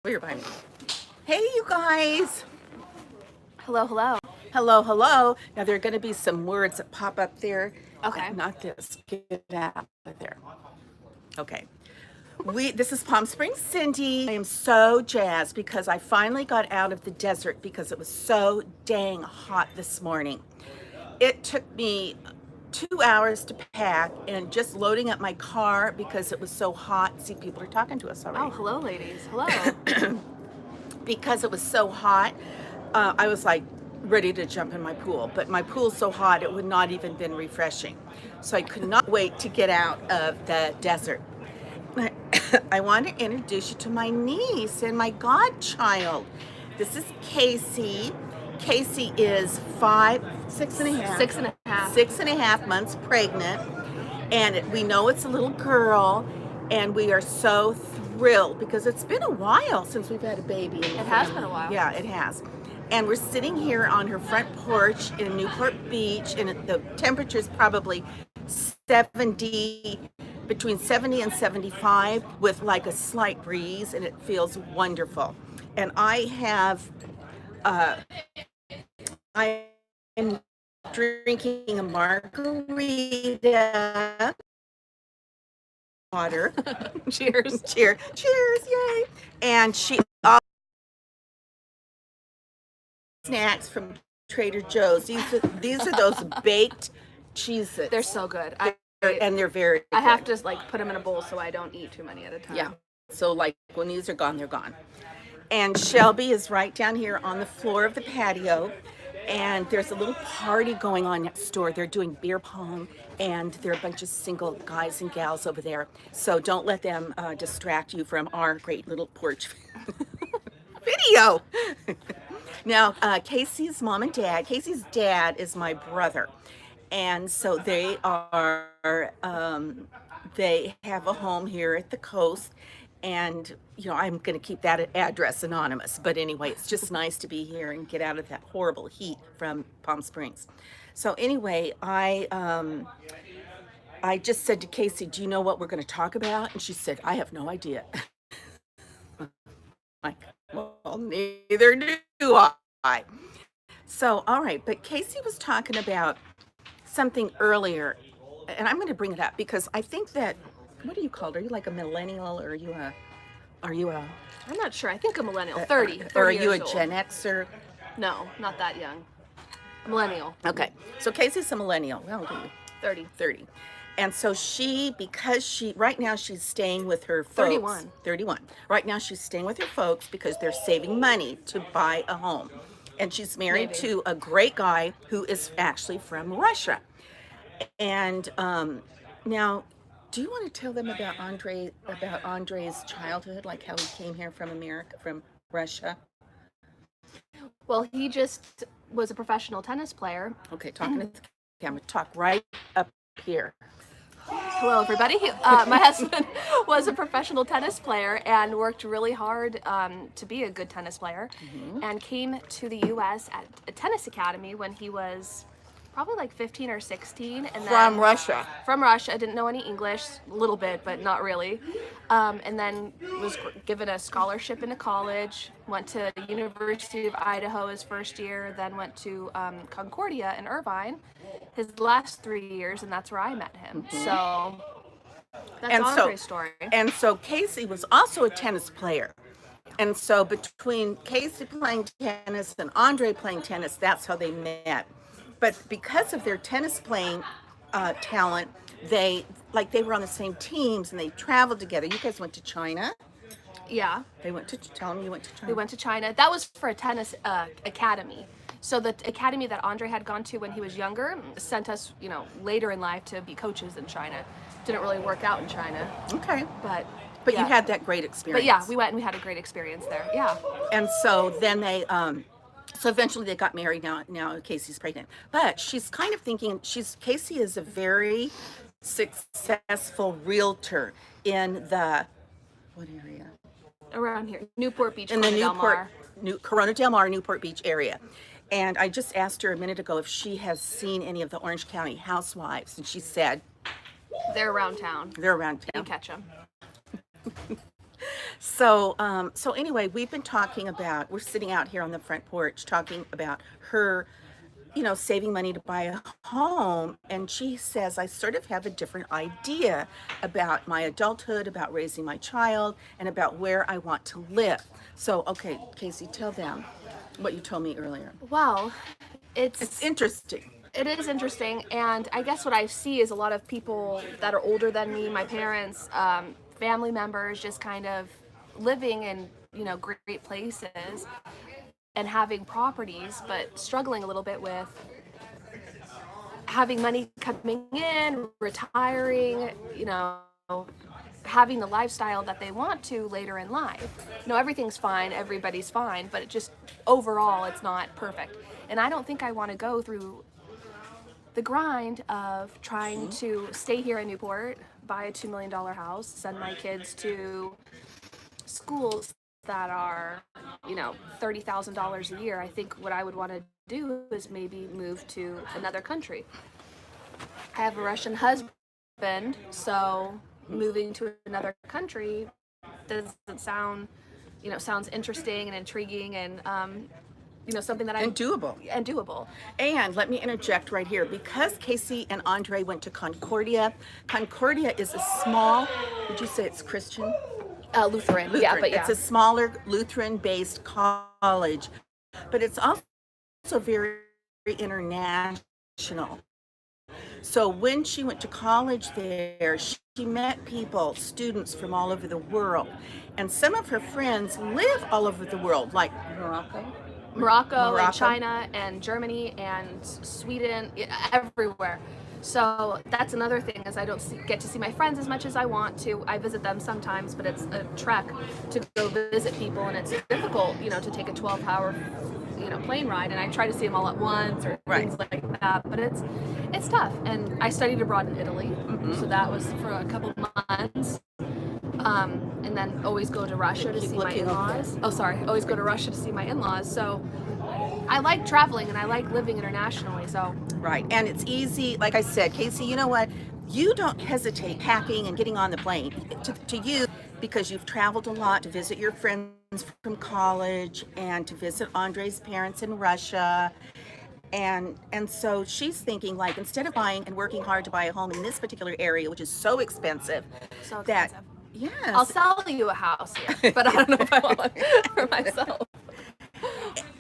Oh, you're behind me. Hey, you guys. Hello, hello. Hello, hello. Now, there are going to be some words that pop up there. Okay. Not this. Get out of there. Okay. This is Palm Springs Cindy. I am so jazzed because I finally got out of the desert because it was so dang hot this morning. It took me 2 hours to pack and just loading up my car because it was so hot. See, people are talking to us Oh, already. hello, ladies. Hello. Because it was so hot, I was like ready to jump in my pool. But my pool's so hot, it would not even been refreshing. So I could not wait to get out of the desert. I want to introduce you to my niece and my godchild. This is Casey. Casey is 6.5. 6.5 months pregnant, and we know it's a little girl, and we are so thrilled because it's been a while since we've had a baby in the It has family. been a while. Yeah, it has. And we're sitting here on her front porch in Newport Beach, and the temperature is probably 70, between 70 and 75, with like a slight breeze, and it feels wonderful. And I am drinking a margarita, water. Cheers. Cheers, yay! And she snacks from Trader Joe's. These are those baked cheeses. They're so good. And they're very I have good. to like put them in a bowl so I don't eat too many at a time. Yeah. So like when these are gone, they're gone. And Shelby is right down here on the floor of the patio. And there's a little party going on next door. They're doing beer pong, and there are a bunch of single guys and gals over there. So don't let them distract you from our great little porch video. Now, Casey's mom and dad, Casey's dad is my brother. And so they have a home here at the coast. And, I'm going to keep that address anonymous. But anyway, it's just nice to be here and get out of that horrible heat from Palm Springs. So anyway, I just said to Casey, do you know what we're going to talk about? And she said, I have no idea. Like, well, neither do I. So, all right, but Casey was talking about something earlier, and I'm going to bring it up because I think that, what are you called? Are you like a millennial, or are you a, I'm not sure. I think a millennial. 30. or are 30 you a years old. Gen Xer? No, not that young. Millennial. Okay, so Casey's a millennial. Well, 30. 30. And so right now she's staying with her folks. 31. 31. Right now she's staying with her folks because they're saving money to buy a home. And she's married to a great guy who is actually from Russia. And now, do you want to tell them about Andre's childhood, like how he came here from Russia? Well, he just was a professional tennis player. Okay, talking to the camera. Talk right up here. Hello, everybody. My husband was a professional tennis player and worked really hard to be a good tennis player, and came to the U.S. at a tennis academy when he was probably like 15 or 16. And then, From Russia. From Russia. Didn't know any English, a little bit, but not really. And then was given a scholarship into college, went to the University of Idaho his first year, then went to Concordia in Irvine his last 3 years, and that's where I met him. So that's Andre's story. And so Casey was also a tennis player. And so between Casey playing tennis and Andre playing tennis, that's how they met. But because of their tennis playing talent, they were on the same teams and they traveled together. You guys went to China? Yeah. Tell them you went to China. We went to China. That was for a tennis academy. So the academy that Andre had gone to when he was younger sent us, later in life to be coaches in China. Didn't really work out in China. Okay. But yeah. You had that great experience. But yeah, we went and we had a great experience there. Yeah. And so then so eventually they got married. Now Casey's pregnant. But she's kind of thinking, Casey is a very successful realtor in the, what area? Around here. Newport Beach, in the Corona Del Mar, Newport Beach area. And I just asked her a minute ago if she has seen any of the Orange County housewives, and she said they're around town. They're around town. You catch them. So anyway, we've been talking about, we're sitting out here on the front porch talking about her, saving money to buy a home. And she says, I sort of have a different idea about my adulthood, about raising my child, and about where I want to live. So, okay, Casey, tell them what you told me earlier. Well, It's interesting. it is interesting, and I guess what I see is a lot of people that are older than me, my parents, family members, just kind of living in great places and having properties, but struggling a little bit with having money coming in, retiring, having the lifestyle that they want to later in life. Everything's fine, everybody's fine, but it just overall it's not perfect. And I don't think I want to go through the grind of trying to stay here in Newport, buy a $2 million house, send my kids to schools that are, $30,000 a year. I think what I would want to do is maybe move to another country. I have a Russian husband, so moving to another country doesn't sounds interesting and intriguing and something that And doable. and doable. And let me interject right here. Because Casey and Andre went to Concordia, Concordia is a small, would you say it's Christian? Lutheran. Lutheran. Yeah, but It's a smaller Lutheran-based college, but it's also very international. So when she went to college there, she met people, students from all over the world. And some of her friends live all over the world, like Morocco and China and Germany and Sweden, everywhere. So that's another thing, is I don't get to see my friends as much as I want to. I visit them sometimes, but it's a trek to go visit people, and it's difficult, to take a 12-hour, plane ride. And I try to see them all at once or things like that, but it's tough. And I studied abroad in Italy, so that was for a couple months. And then always go to Russia to see my in-laws. Always go to Russia to see my in-laws. So I like traveling and I like living internationally. So right, and it's easy. Like I said, Casey, you know what? You don't hesitate packing and getting on the plane. To you, because you've traveled a lot to visit your friends from college and to visit Andre's parents in Russia. And so she's thinking, like, instead of buying and working hard to buy a home in this particular area, which is so expensive, that yes, I'll sell you a house here, but I don't know if I want it for myself.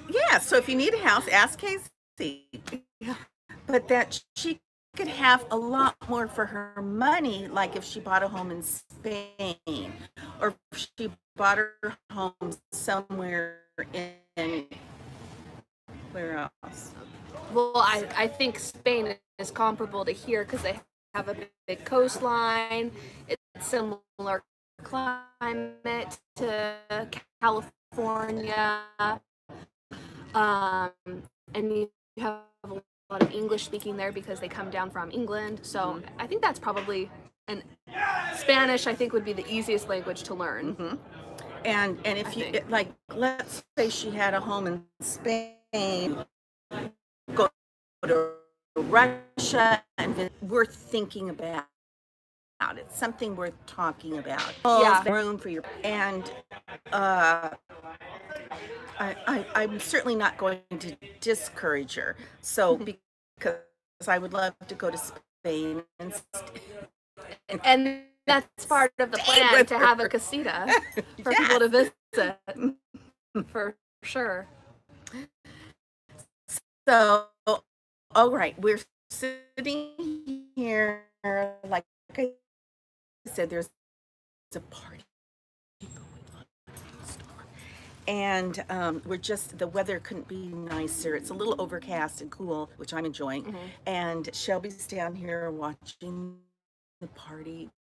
Yeah, so if you need a house, ask Casey. But that she could have a lot more for her money, like if she bought a home in Spain, or if she bought her home somewhere in, where else? Well, I think Spain is comparable to here because they have a big coastline. It's similar climate to California. And you have a lot of English speaking there because they come down from England. So I think that's probably, and Spanish I think would be the easiest language to learn. And if you, like, let's say she had a home in Spain, go to Russia, and worth thinking about. It's something worth talking about. Room for your, and I'm certainly not going to discourage her. So because I would love to go to Spain and that's part of the plan, to have a casita for people to visit, for sure. So, all right, we're sitting here, like I said, there's a party going on in the store. And the weather couldn't be nicer. It's a little overcast and cool, which I'm enjoying. And Shelby's down here watching the party